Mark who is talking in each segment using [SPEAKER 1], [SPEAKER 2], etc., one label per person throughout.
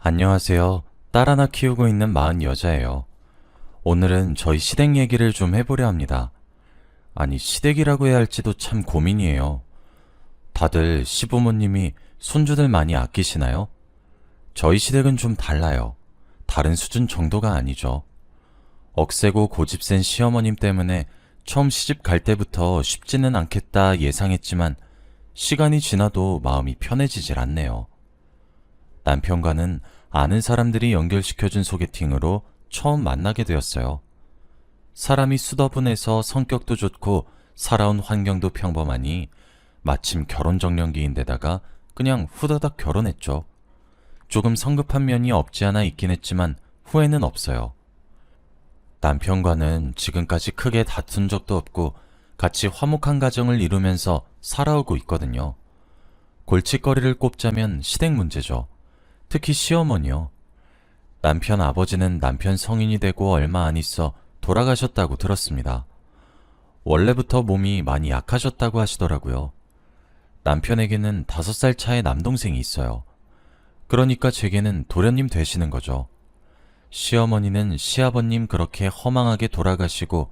[SPEAKER 1] 안녕하세요. 딸 하나 키우고 있는 40 여자예요. 오늘은 저희 시댁 얘기를 좀 해보려 합니다. 아니, 시댁이라고 해야 할지도 참 고민이에요. 다들 시부모님이 손주들 많이 아끼시나요? 저희 시댁은 좀 달라요. 다른 수준 정도가 아니죠. 억세고 고집센 시어머님 때문에 처음 시집 갈 때부터 쉽지는 않겠다 예상했지만 시간이 지나도 마음이 편해지질 않네요. 남편과는 아는 사람들이 연결시켜준 소개팅으로 처음 만나게 되었어요. 사람이 수더분해서 성격도 좋고 살아온 환경도 평범하니 마침 결혼정년기인데다가 그냥 후다닥 결혼했죠. 조금 성급한 면이 없지 않아 있긴 했지만 후회는 없어요. 남편과는 지금까지 크게 다툰 적도 없고 같이 화목한 가정을 이루면서 살아오고 있거든요. 골칫거리를 꼽자면 시댁 문제죠. 특히 시어머니요. 남편 아버지는 남편 성인이 되고 얼마 안 있어 돌아가셨다고 들었습니다. 원래부터 몸이 많이 약하셨다고 하시더라고요. 남편에게는 5살 차의 남동생이 있어요. 그러니까 제게는 도련님 되시는 거죠. 시어머니는 시아버님 그렇게 허망하게 돌아가시고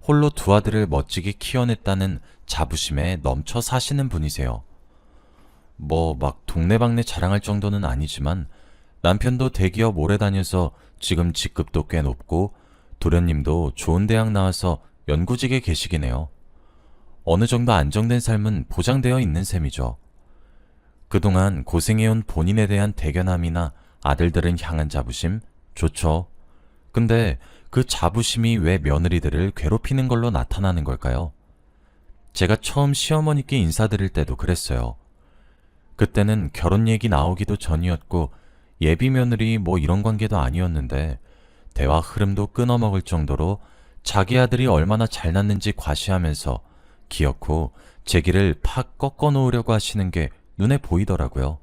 [SPEAKER 1] 홀로 두 아들을 멋지게 키워냈다는 자부심에 넘쳐 사시는 분이세요. 막 동네방네 자랑할 정도는 아니지만 남편도 대기업 오래 다녀서 지금 직급도 꽤 높고 도련님도 좋은 대학 나와서 연구직에 계시긴 해요. 어느 정도 안정된 삶은 보장되어 있는 셈이죠. 그동안 고생해온 본인에 대한 대견함이나 아들들은 향한 자부심 좋죠. 근데 그 자부심이 왜 며느리들을 괴롭히는 걸로 나타나는 걸까요? 제가 처음 시어머니께 인사드릴 때도 그랬어요. 그때는 결혼 얘기 나오기도 전이었고 예비 며느리 이런 관계도 아니었는데 대화 흐름도 끊어먹을 정도로 자기 아들이 얼마나 잘났는지 과시하면서 기어코 제 길을 팍 꺾어 놓으려고 하시는 게 눈에 보이더라고요.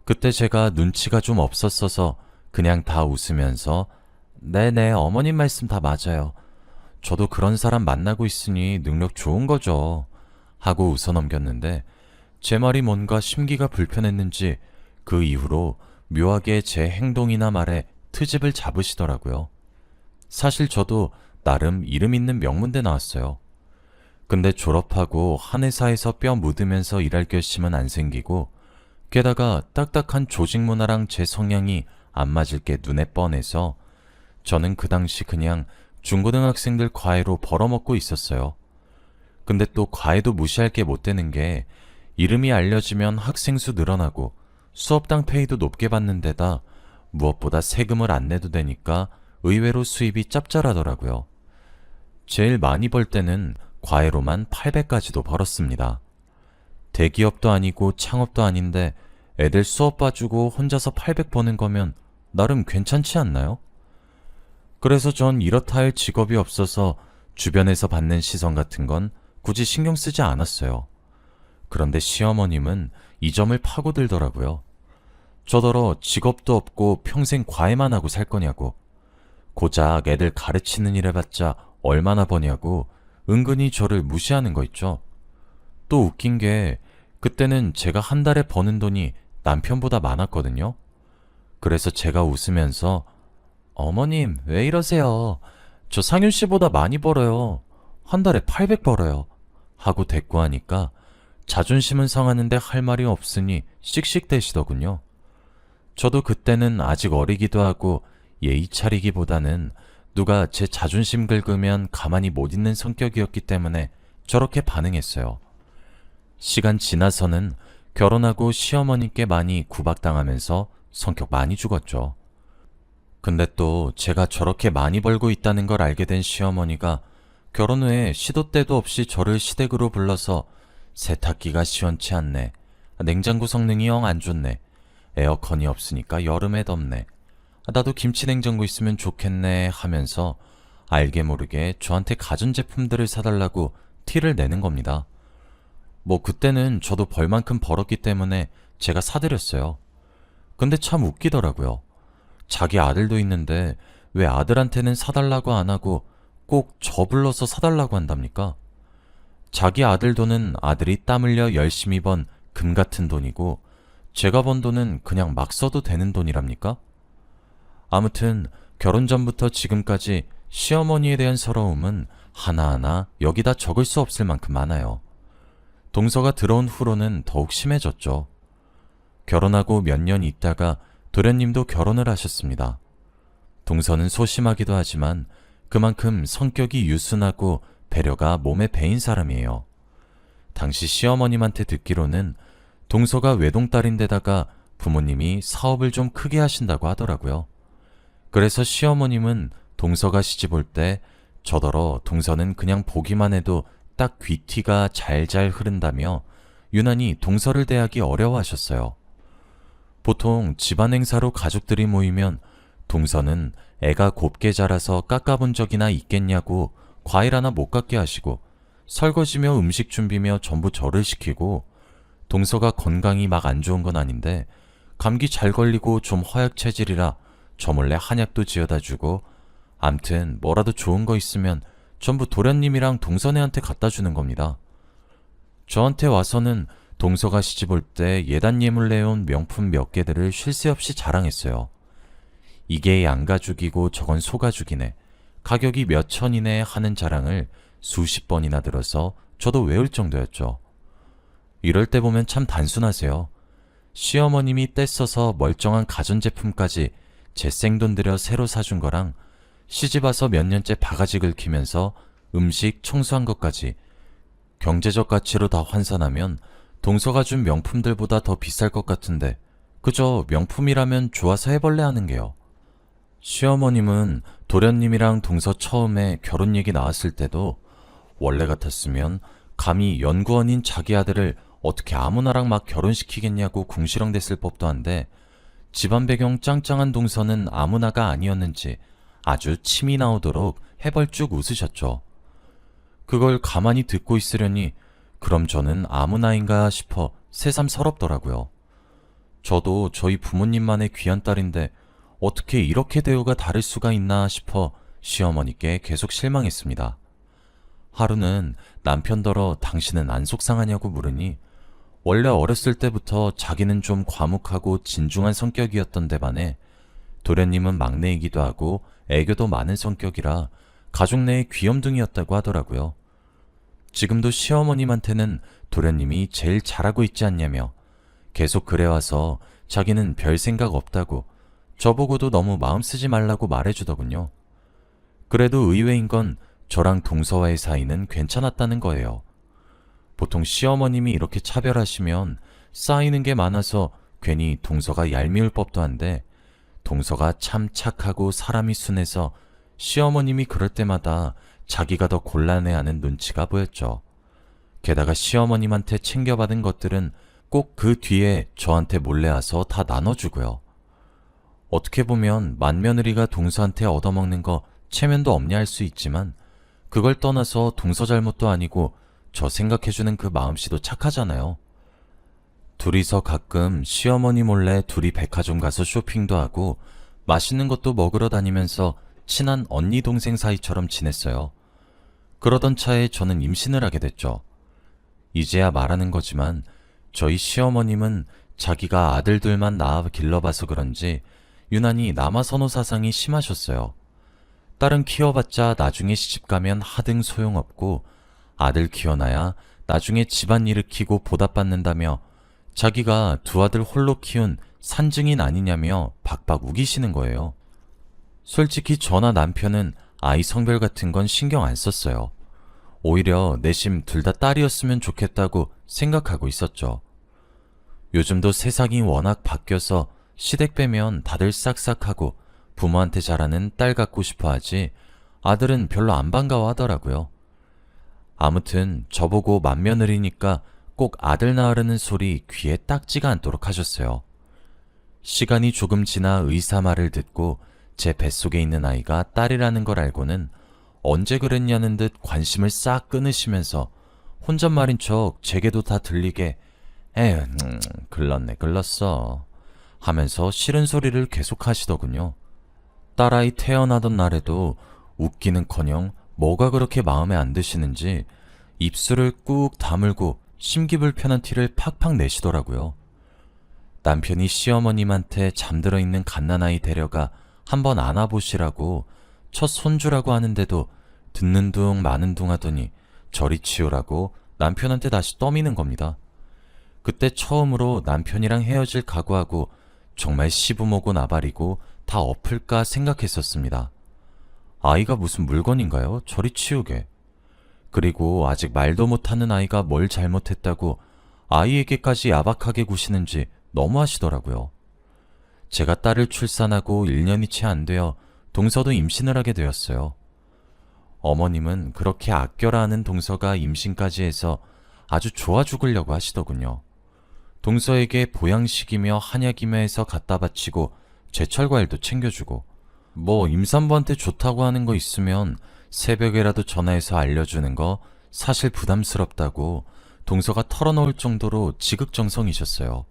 [SPEAKER 1] 그때 제가 눈치가 좀 없었어서 그냥 다 웃으면서 네네 어머님 말씀 다 맞아요. 저도 그런 사람 만나고 있으니 능력 좋은 거죠. 하고 웃어넘겼는데 제 말이 뭔가 심기가 불편했는지 그 이후로 묘하게 제 행동이나 말에 트집을 잡으시더라고요. 사실 저도 나름 이름 있는 명문대 나왔어요. 근데 졸업하고 한 회사에서 뼈 묻으면서 일할 결심은 안 생기고 게다가 딱딱한 조직 문화랑 제 성향이 안 맞을 게 눈에 뻔해서 저는 그 당시 그냥 중고등학생들 과외로 벌어먹고 있었어요. 근데 또 과외도 무시할 게 못 되는 게 이름이 알려지면 학생 수 늘어나고 수업당 페이도 높게 받는 데다 무엇보다 세금을 안 내도 되니까 의외로 수입이 짭짤하더라고요. 제일 많이 벌 때는 과외로만 800까지도 벌었습니다. 대기업도 아니고 창업도 아닌데 애들 수업 봐주고 혼자서 800 버는 거면 나름 괜찮지 않나요? 그래서 전 이렇다 할 직업이 없어서 주변에서 받는 시선 같은 건 굳이 신경 쓰지 않았어요. 그런데 시어머님은 이 점을 파고들더라고요. 저더러 직업도 없고 평생 과외만 하고 살 거냐고, 고작 애들 가르치는 일 해봤자 얼마나 버냐고 은근히 저를 무시하는 거 있죠. 또 웃긴 게 그때는 제가 한 달에 버는 돈이 남편보다 많았거든요. 그래서 제가 웃으면서 어머님 왜 이러세요? 저 상윤 씨보다 많이 벌어요. 한 달에 800 벌어요. 하고 대꾸하니까 자존심은 상하는데 할 말이 없으니 씩씩대시더군요. 저도 그때는 아직 어리기도 하고 예의 차리기보다는 누가 제 자존심 긁으면 가만히 못 있는 성격이었기 때문에 저렇게 반응했어요. 시간 지나서는 결혼하고 시어머니께 많이 구박당하면서 성격 많이 죽었죠. 근데 또 제가 저렇게 많이 벌고 있다는 걸 알게 된 시어머니가 결혼 후에 시도 때도 없이 저를 시댁으로 불러서 세탁기가 시원치 않네. 냉장고 성능이 영 안 좋네. 에어컨이 없으니까 여름에 덥네. 나도 김치냉장고 있으면 좋겠네 하면서 알게 모르게 저한테 가전제품들을 사달라고 티를 내는 겁니다. 그때는 저도 벌만큼 벌었기 때문에 제가 사드렸어요. 근데 참 웃기더라고요. 자기 아들도 있는데 왜 아들한테는 사달라고 안 하고 꼭 저 불러서 사달라고 한답니까? 자기 아들 돈은 아들이 땀 흘려 열심히 번 금 같은 돈이고 제가 번 돈은 그냥 막 써도 되는 돈이랍니까? 아무튼 결혼 전부터 지금까지 시어머니에 대한 서러움은 하나하나 여기다 적을 수 없을 만큼 많아요. 동서가 들어온 후로는 더욱 심해졌죠. 결혼하고 몇 년 있다가 도련님도 결혼을 하셨습니다. 동서는 소심하기도 하지만 그만큼 성격이 유순하고 배려가 몸에 배인 사람이에요. 당시 시어머님한테 듣기로는 동서가 외동딸인데다가 부모님이 사업을 좀 크게 하신다고 하더라고요. 그래서 시어머님은 동서가 시집 올 때 저더러 동서는 그냥 보기만 해도 딱 귀티가 잘잘 흐른다며 유난히 동서를 대하기 어려워하셨어요. 보통 집안 행사로 가족들이 모이면 동서는 애가 곱게 자라서 깎아본 적이나 있겠냐고 과일 하나 못 갖게 하시고 설거지며 음식 준비며 전부 저를 시키고 동서가 건강이 막 안 좋은 건 아닌데 감기 잘 걸리고 좀 허약 체질이라 저 몰래 한약도 지어다 주고 암튼 뭐라도 좋은 거 있으면 전부 도련님이랑 동서네한테 갖다 주는 겁니다. 저한테 와서는 동서가 시집 올 때 예단 예물 내온 명품 몇 개들을 쉴 새 없이 자랑했어요. 이게 양가죽이고 저건 소가죽이네. 가격이 몇 천이네 하는 자랑을 수십 번이나 들어서 저도 외울 정도였죠. 이럴 때 보면 참 단순하세요. 시어머님이 떼써서 멀쩡한 가전제품까지 제 생돈 들여 새로 사준 거랑 시집 와서 몇 년째 바가지 긁히면서 음식 청소한 것까지 경제적 가치로 다 환산하면 동서가 준 명품들보다 더 비쌀 것 같은데 그저 명품이라면 좋아서 해볼래 하는 게요. 시어머님은 도련님이랑 동서 처음에 결혼 얘기 나왔을 때도 원래 같았으면 감히 연구원인 자기 아들을 어떻게 아무나랑 막 결혼시키겠냐고 궁시렁댔을 법도 한데 집안 배경 짱짱한 동서는 아무나가 아니었는지 아주 침이 나오도록 해벌쭉 웃으셨죠. 그걸 가만히 듣고 있으려니 그럼 저는 아무나인가 싶어 새삼 서럽더라고요. 저도 저희 부모님만의 귀한 딸인데 어떻게 이렇게 대우가 다를 수가 있나 싶어 시어머니께 계속 실망했습니다. 하루는 남편더러 당신은 안 속상하냐고 물으니 원래 어렸을 때부터 자기는 좀 과묵하고 진중한 성격이었던데 반해 도련님은 막내이기도 하고 애교도 많은 성격이라 가족 내의 귀염둥이였다고 하더라고요. 지금도 시어머님한테는 도련님이 제일 잘하고 있지 않냐며 계속 그래와서 자기는 별 생각 없다고 저보고도 너무 마음 쓰지 말라고 말해주더군요. 그래도 의외인 건 저랑 동서와의 사이는 괜찮았다는 거예요. 보통 시어머님이 이렇게 차별하시면 쌓이는 게 많아서 괜히 동서가 얄미울 법도 한데 동서가 참 착하고 사람이 순해서 시어머님이 그럴 때마다 자기가 더 곤란해하는 눈치가 보였죠. 게다가 시어머님한테 챙겨받은 것들은 꼭 그 뒤에 저한테 몰래 와서 다 나눠주고요. 어떻게 보면 맏며느리가 동서한테 얻어먹는 거 체면도 없냐 할 수 있지만 그걸 떠나서 동서 잘못도 아니고 저 생각해주는 그 마음씨도 착하잖아요. 둘이서 가끔 시어머니 몰래 둘이 백화점 가서 쇼핑도 하고 맛있는 것도 먹으러 다니면서 친한 언니 동생 사이처럼 지냈어요. 그러던 차에 저는 임신을 하게 됐죠. 이제야 말하는 거지만 저희 시어머님은 자기가 아들들만 낳아 길러봐서 그런지 유난히 남아선호 사상이 심하셨어요. 딸은 키워봤자 나중에 시집가면 하등 소용없고 아들 키워놔야 나중에 집안 일으키고 보답받는다며 자기가 두 아들 홀로 키운 산증인 아니냐며 박박 우기시는 거예요. 솔직히 저나 남편은 아이 성별 같은 건 신경 안 썼어요. 오히려 내심 둘 다 딸이었으면 좋겠다고 생각하고 있었죠. 요즘도 세상이 워낙 바뀌어서 시댁 빼면 다들 싹싹하고 부모한테 잘하는 딸 갖고 싶어 하지 아들은 별로 안 반가워하더라고요. 아무튼 저보고 맏며느리니까 꼭 아들 낳으라는 소리 귀에 딱지가 않도록 하셨어요. 시간이 조금 지나 의사 말을 듣고 제 뱃속에 있는 아이가 딸이라는 걸 알고는 언제 그랬냐는 듯 관심을 싹 끊으시면서 혼잣말인 척 제게도 다 들리게 에휴 글렀네 글렀어 하면서 싫은 소리를 계속 하시더군요. 딸아이 태어나던 날에도 웃기는커녕 뭐가 그렇게 마음에 안 드시는지 입술을 꾹 다물고 심기불편한 티를 팍팍 내시더라고요. 남편이 시어머님한테 잠들어 있는 갓난아이 데려가 한번 안아보시라고 첫 손주라고 하는데도 듣는 둥 마는 둥 하더니 저리 치우라고 남편한테 다시 떠미는 겁니다. 그때 처음으로 남편이랑 헤어질 각오하고 정말 시부모고 나발이고 다 엎을까 생각했었습니다. 아이가 무슨 물건인가요? 저리 치우게. 그리고 아직 말도 못하는 아이가 뭘 잘못했다고 아이에게까지 야박하게 구시는지 너무하시더라고요. 제가 딸을 출산하고 1년이 채 안 되어 동서도 임신을 하게 되었어요. 어머님은 그렇게 아껴라 하는 동서가 임신까지 해서 아주 좋아 죽으려고 하시더군요. 동서에게 보양식이며 한약이며 해서 갖다 바치고 제철과일도 챙겨주고 뭐 임산부한테 좋다고 하는 거 있으면 새벽에라도 전화해서 알려주는 거 사실 부담스럽다고 동서가 털어놓을 정도로 지극정성이셨어요.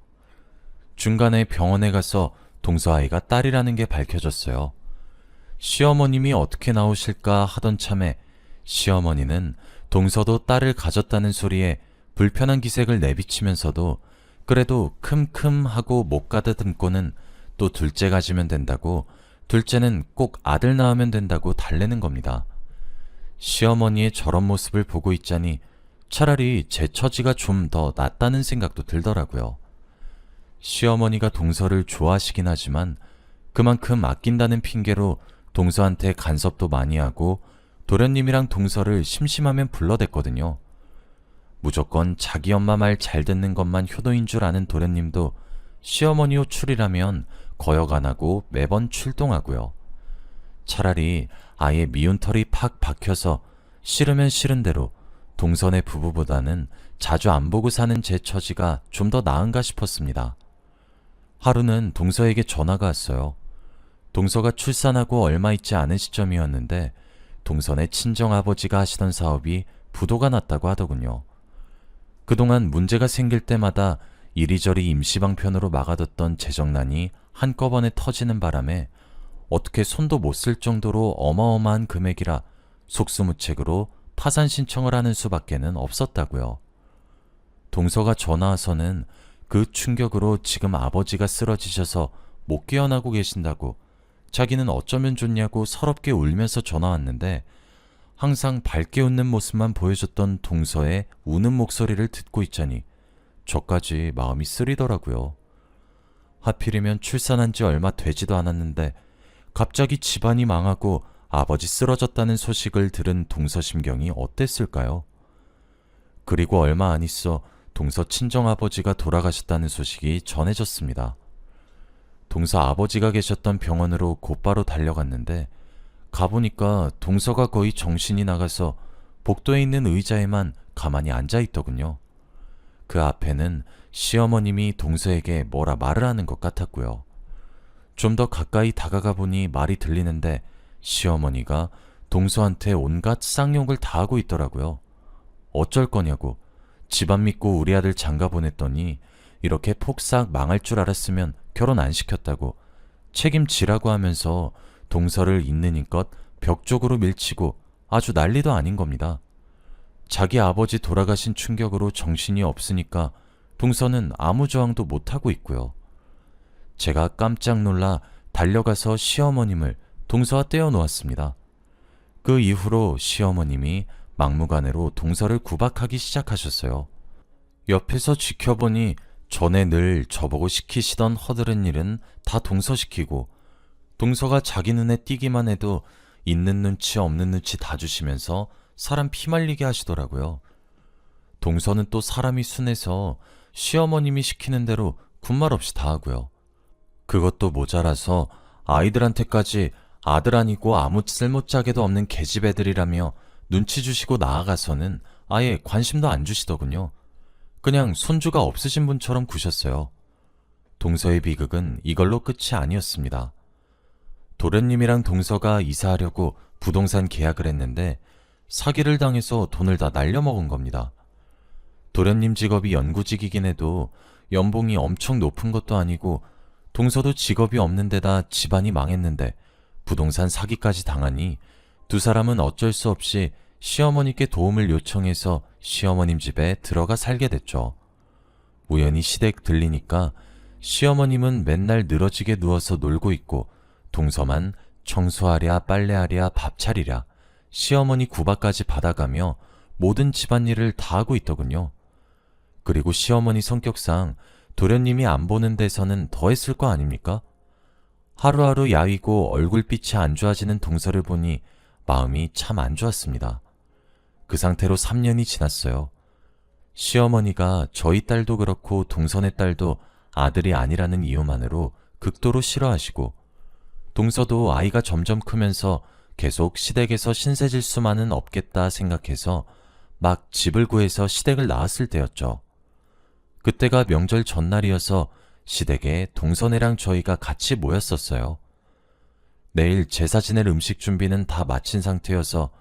[SPEAKER 1] 중간에 병원에 가서 동서 아이가 딸이라는 게 밝혀졌어요. 시어머님이 어떻게 나오실까 하던 참에 시어머니는 동서도 딸을 가졌다는 소리에 불편한 기색을 내비치면서도 그래도 큼큼 하고 못 가다듬고는 또 둘째 가지면 된다고, 둘째는 꼭 아들 낳으면 된다고 달래는 겁니다. 시어머니의 저런 모습을 보고 있자니 차라리 제 처지가 좀 더 낫다는 생각도 들더라고요. 시어머니가 동서를 좋아하시긴 하지만 그만큼 아낀다는 핑계로 동서한테 간섭도 많이 하고 도련님이랑 동서를 심심하면 불러댔거든요. 무조건 자기 엄마 말 잘 듣는 것만 효도인 줄 아는 도련님도 시어머니 호출이라면 거역 안 하고 매번 출동하고요. 차라리 아예 미운 털이 팍 박혀서 싫으면 싫은 대로 동선의 부부보다는 자주 안 보고 사는 제 처지가 좀 더 나은가 싶었습니다. 하루는 동서에게 전화가 왔어요. 동서가 출산하고 얼마 있지 않은 시점이었는데 동선의 친정아버지가 하시던 사업이 부도가 났다고 하더군요. 그동안 문제가 생길 때마다 이리저리 임시방편으로 막아뒀던 재정난이 한꺼번에 터지는 바람에 어떻게 손도 못 쓸 정도로 어마어마한 금액이라 속수무책으로 파산 신청을 하는 수밖에는 없었다고요. 동서가 전화 와서는 그 충격으로 지금 아버지가 쓰러지셔서 못 깨어나고 계신다고, 자기는 어쩌면 좋냐고 서럽게 울면서 전화 왔는데 항상 밝게 웃는 모습만 보여줬던 동서의 우는 목소리를 듣고 있자니 저까지 마음이 쓰리더라고요. 하필이면 출산한 지 얼마 되지도 않았는데 갑자기 집안이 망하고 아버지 쓰러졌다는 소식을 들은 동서 심경이 어땠을까요? 그리고 얼마 안 있어 동서 친정아버지가 돌아가셨다는 소식이 전해졌습니다. 동서 아버지가 계셨던 병원으로 곧바로 달려갔는데 가보니까 동서가 거의 정신이 나가서 복도에 있는 의자에만 가만히 앉아있더군요. 그 앞에는 시어머님이 동서에게 뭐라 말을 하는 것 같았고요. 좀 더 가까이 다가가 보니 말이 들리는데 시어머니가 동서한테 온갖 쌍욕을 다 하고 있더라고요. 어쩔 거냐고, 집안 믿고 우리 아들 장가 보냈더니 이렇게 폭삭 망할 줄 알았으면 결혼 안 시켰다고 책임지라고 하면서 동서를 있는 힘껏 벽 쪽으로 밀치고 아주 난리도 아닌 겁니다. 자기 아버지 돌아가신 충격으로 정신이 없으니까 동서는 아무 저항도 못하고 있고요. 제가 깜짝 놀라 달려가서 시어머님을 동서와 떼어놓았습니다. 그 이후로 시어머님이 막무가내로 동서를 구박하기 시작하셨어요. 옆에서 지켜보니 전에 늘 저보고 시키시던 허드렛 일은 다 동서 시키고 동서가 자기 눈에 띄기만 해도 있는 눈치 없는 눈치 다 주시면서 사람 피말리게 하시더라고요. 동서는 또 사람이 순해서 시어머님이 시키는 대로 군말 없이 다 하고요. 그것도 모자라서 아이들한테까지 아들 아니고 아무 쓸모짝에도 없는 계집 애들이라며 눈치 주시고 나아가서는 아예 관심도 안 주시더군요. 그냥 손주가 없으신 분처럼 구셨어요. 동서의 비극은 이걸로 끝이 아니었습니다. 도련님이랑 동서가 이사하려고 부동산 계약을 했는데 사기를 당해서 돈을 다 날려먹은 겁니다. 도련님 직업이 연구직이긴 해도 연봉이 엄청 높은 것도 아니고 동서도 직업이 없는 데다 집안이 망했는데 부동산 사기까지 당하니 두 사람은 어쩔 수 없이 시어머니께 도움을 요청해서 시어머님 집에 들어가 살게 됐죠. 우연히 시댁 들리니까 시어머님은 맨날 늘어지게 누워서 놀고 있고 동서만 청소하랴 빨래하랴 밥 차리랴 시어머니 구박까지 받아가며 모든 집안일을 다 하고 있더군요. 그리고 시어머니 성격상 도련님이 안 보는 데서는 더 했을 거 아닙니까? 하루하루 야위고 얼굴빛이 안 좋아지는 동서를 보니 마음이 참 안 좋았습니다. 그 상태로 3년이 지났어요. 시어머니가 저희 딸도 그렇고 동선의 딸도 아들이 아니라는 이유만으로 극도로 싫어하시고 동서도 아이가 점점 크면서 계속 시댁에서 신세질 수만은 없겠다 생각해서 막 집을 구해서 시댁을 나왔을 때였죠. 그때가 명절 전날이어서 시댁에 동선애랑 저희가 같이 모였었어요. 내일 제사 지낼 음식 준비는 다 마친 상태여서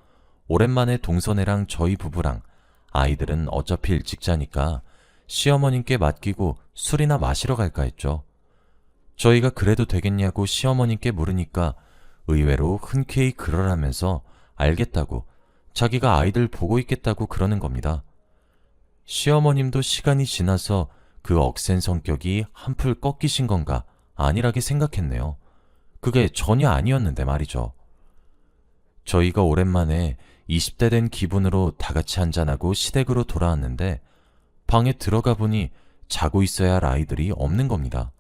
[SPEAKER 1] 오랜만에 동선애랑 저희 부부랑 아이들은 어차피 일찍 자니까 시어머님께 맡기고 술이나 마시러 갈까 했죠. 저희가 그래도 되겠냐고 시어머님께 물으니까 의외로 흔쾌히 그러라면서 알겠다고 자기가 아이들 보고 있겠다고 그러는 겁니다. 시어머님도 시간이 지나서 그 억센 성격이 한풀 꺾이신 건가 안일하게 생각했네요. 그게 전혀 아니었는데 말이죠. 저희가 오랜만에 20대 된 기분으로 다 같이 한잔하고 시댁으로 돌아왔는데 방에 들어가 보니 자고 있어야 할 아이들이 없는 겁니다.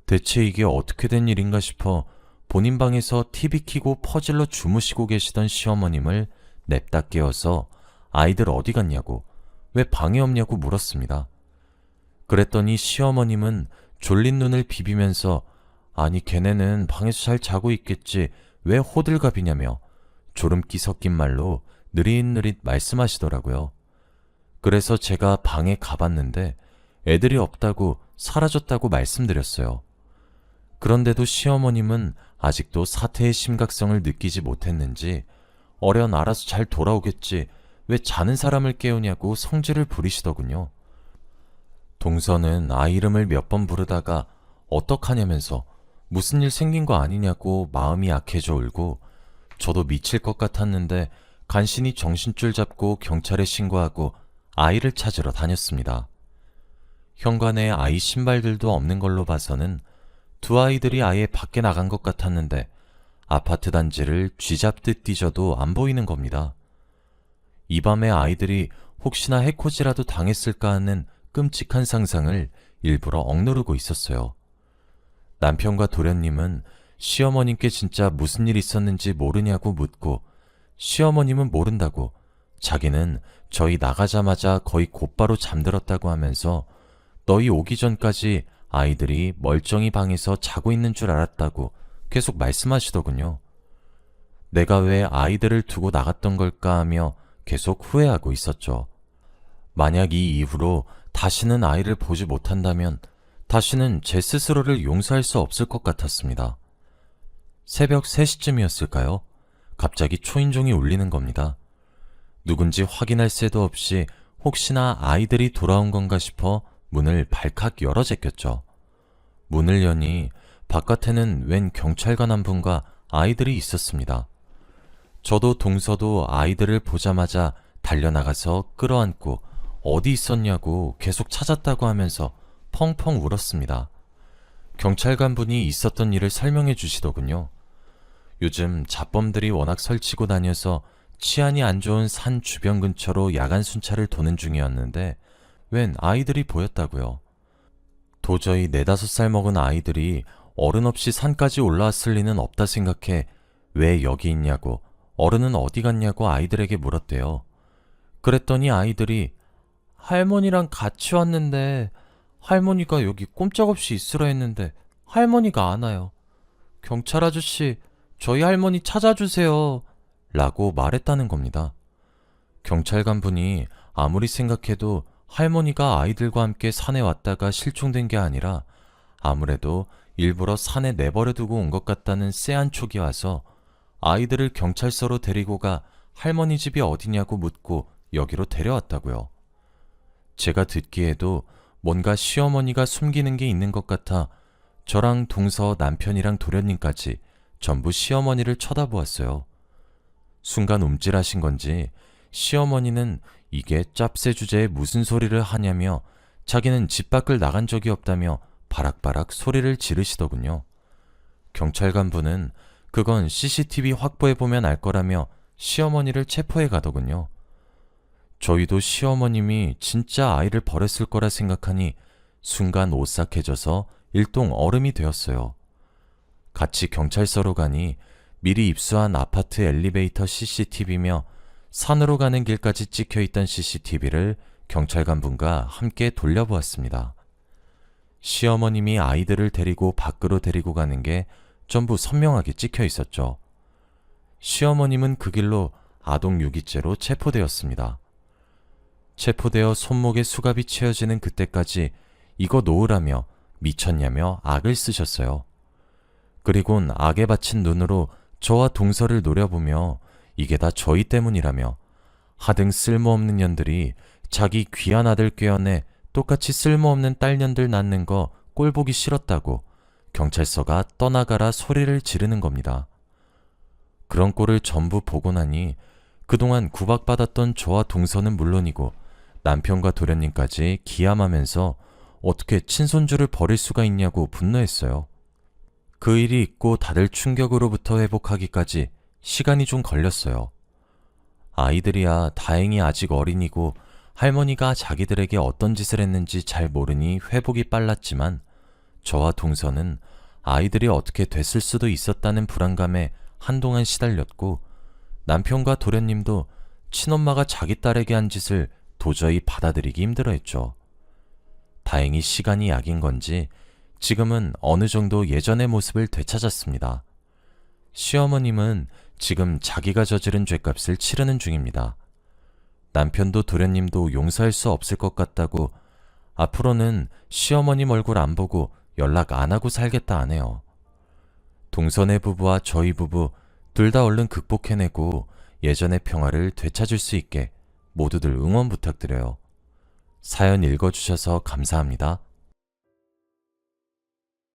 [SPEAKER 1] 대체 이게 어떻게 된 일인가 싶어 본인 방에서 TV 켜고 퍼질러 주무시고 계시던 시어머님을 냅다 깨워서 아이들 어디 갔냐고, 왜 방에 없냐고 물었습니다. 그랬더니 시어머님은 졸린 눈을 비비면서 아니 걔네는 방에서 잘 자고 있겠지 왜 호들갑이냐며 졸음기 섞인 말로 느릿느릿 말씀하시더라고요. 그래서 제가 방에 가봤는데 애들이 없다고 사라졌다고 말씀드렸어요. 그런데도 시어머님은 아직도 사태의 심각성을 느끼지 못했는지 어련 알아서 잘 돌아오겠지 왜 자는 사람을 깨우냐고 성질을 부리시더군요. 동서는 아이 이름을 몇 번 부르다가 어떡하냐면서 무슨 일 생긴 거 아니냐고 마음이 약해져 울고 저도 미칠 것 같았는데 간신히 정신줄 잡고 경찰에 신고하고 아이를 찾으러 다녔습니다. 현관에 아이 신발들도 없는 걸로 봐서는 두 아이들이 아예 밖에 나간 것 같았는데 아파트 단지를 쥐잡듯 뒤져도 안 보이는 겁니다. 이 밤에 아이들이 혹시나 해코지라도 당했을까 하는 끔찍한 상상을 일부러 억누르고 있었어요. 남편과 도련님은 시어머님께 진짜 무슨 일 있었는지 모르냐고 묻고 시어머님은 모른다고 자기는 저희 나가자마자 거의 곧바로 잠들었다고 하면서 너희 오기 전까지 아이들이 멀쩡히 방에서 자고 있는 줄 알았다고 계속 말씀하시더군요. 내가 왜 아이들을 두고 나갔던 걸까 하며 계속 후회하고 있었죠. 만약 이 이후로 다시는 아이를 보지 못한다면 다시는 제 스스로를 용서할 수 없을 것 같았습니다. 새벽 3시쯤이었을까요? 갑자기 초인종이 울리는 겁니다. 누군지 확인할 새도 없이 혹시나 아이들이 돌아온 건가 싶어 문을 발칵 열어 제꼈죠. 문을 여니 바깥에는 웬 경찰관 한 분과 아이들이 있었습니다. 저도 동서도 아이들을 보자마자 달려나가서 끌어안고 어디 있었냐고 계속 찾았다고 하면서 펑펑 울었습니다. 경찰관 분이 있었던 일을 설명해 주시더군요. 요즘 잡범들이 워낙 설치고 다녀서 치안이 안 좋은 산 주변 근처로 야간 순찰을 도는 중이었는데 웬 아이들이 보였다고요. 도저히 4~5살 먹은 아이들이 어른 없이 산까지 올라왔을 리는 없다 생각해 왜 여기 있냐고 어른은 어디 갔냐고 아이들에게 물었대요. 그랬더니 아이들이 할머니랑 같이 왔는데 할머니가 여기 꼼짝없이 있으라 했는데 할머니가 안 와요. 경찰 아저씨, 저희 할머니 찾아주세요. 라고 말했다는 겁니다. 경찰관 분이 아무리 생각해도 할머니가 아이들과 함께 산에 왔다가 실종된 게 아니라 아무래도 일부러 산에 내버려 두고 온 것 같다는 쎄한 촉이 와서 아이들을 경찰서로 데리고 가 할머니 집이 어디냐고 묻고 여기로 데려왔다고요. 제가 듣기에도 뭔가 시어머니가 숨기는 게 있는 것 같아 저랑 동서 남편이랑 도련님까지 전부 시어머니를 쳐다보았어요. 순간 움찔하신 건지 시어머니는 이게 짭새 주제에 무슨 소리를 하냐며 자기는 집 밖을 나간 적이 없다며 바락바락 소리를 지르시더군요. 경찰 간부는 그건 CCTV 확보해보면 알 거라며 시어머니를 체포해 가더군요. 저희도 시어머님이 진짜 아이를 버렸을 거라 생각하니 순간 오싹해져서 일동 얼음이 되었어요. 같이 경찰서로 가니 미리 입수한 아파트 엘리베이터 CCTV며 산으로 가는 길까지 찍혀있던 CCTV를 경찰 간부가 함께 돌려보았습니다. 시어머님이 아이들을 데리고 밖으로 데리고 가는 게 전부 선명하게 찍혀 있었죠. 시어머님은 그 길로 아동 유기죄로 체포되었습니다. 체포되어 손목에 수갑이 채워지는 그때까지 이거 놓으라며 미쳤냐며 악을 쓰셨어요. 그리곤 악에 받친 눈으로 저와 동서를 노려보며 이게 다 저희 때문이라며 하등 쓸모없는 년들이 자기 귀한 아들 꾀어내 똑같이 쓸모없는 딸년들 낳는 거 꼴보기 싫었다고 경찰서가 떠나가라 소리를 지르는 겁니다. 그런 꼴을 전부 보고 나니 그동안 구박받았던 저와 동서는 물론이고 남편과 도련님까지 기함하면서 어떻게 친손주를 버릴 수가 있냐고 분노했어요. 그 일이 있고 다들 충격으로부터 회복하기까지 시간이 좀 걸렸어요. 아이들이야 다행히 아직 어린이고 할머니가 자기들에게 어떤 짓을 했는지 잘 모르니 회복이 빨랐지만 저와 동서는 아이들이 어떻게 됐을 수도 있었다는 불안감에 한동안 시달렸고 남편과 도련님도 친엄마가 자기 딸에게 한 짓을 도저히 받아들이기 힘들어했죠. 다행히 시간이 약인 건지 지금은 어느 정도 예전의 모습을 되찾았습니다. 시어머님은 지금 자기가 저지른 죗값을 치르는 중입니다. 남편도 도련님도 용서할 수 없을 것 같다고 앞으로는 시어머님 얼굴 안 보고 연락 안 하고 살겠다 하네요. 동서네 부부와 저희 부부 둘 다 얼른 극복해내고 예전의 평화를 되찾을 수 있게 모두들 응원 부탁드려요. 사연 읽어주셔서 감사합니다.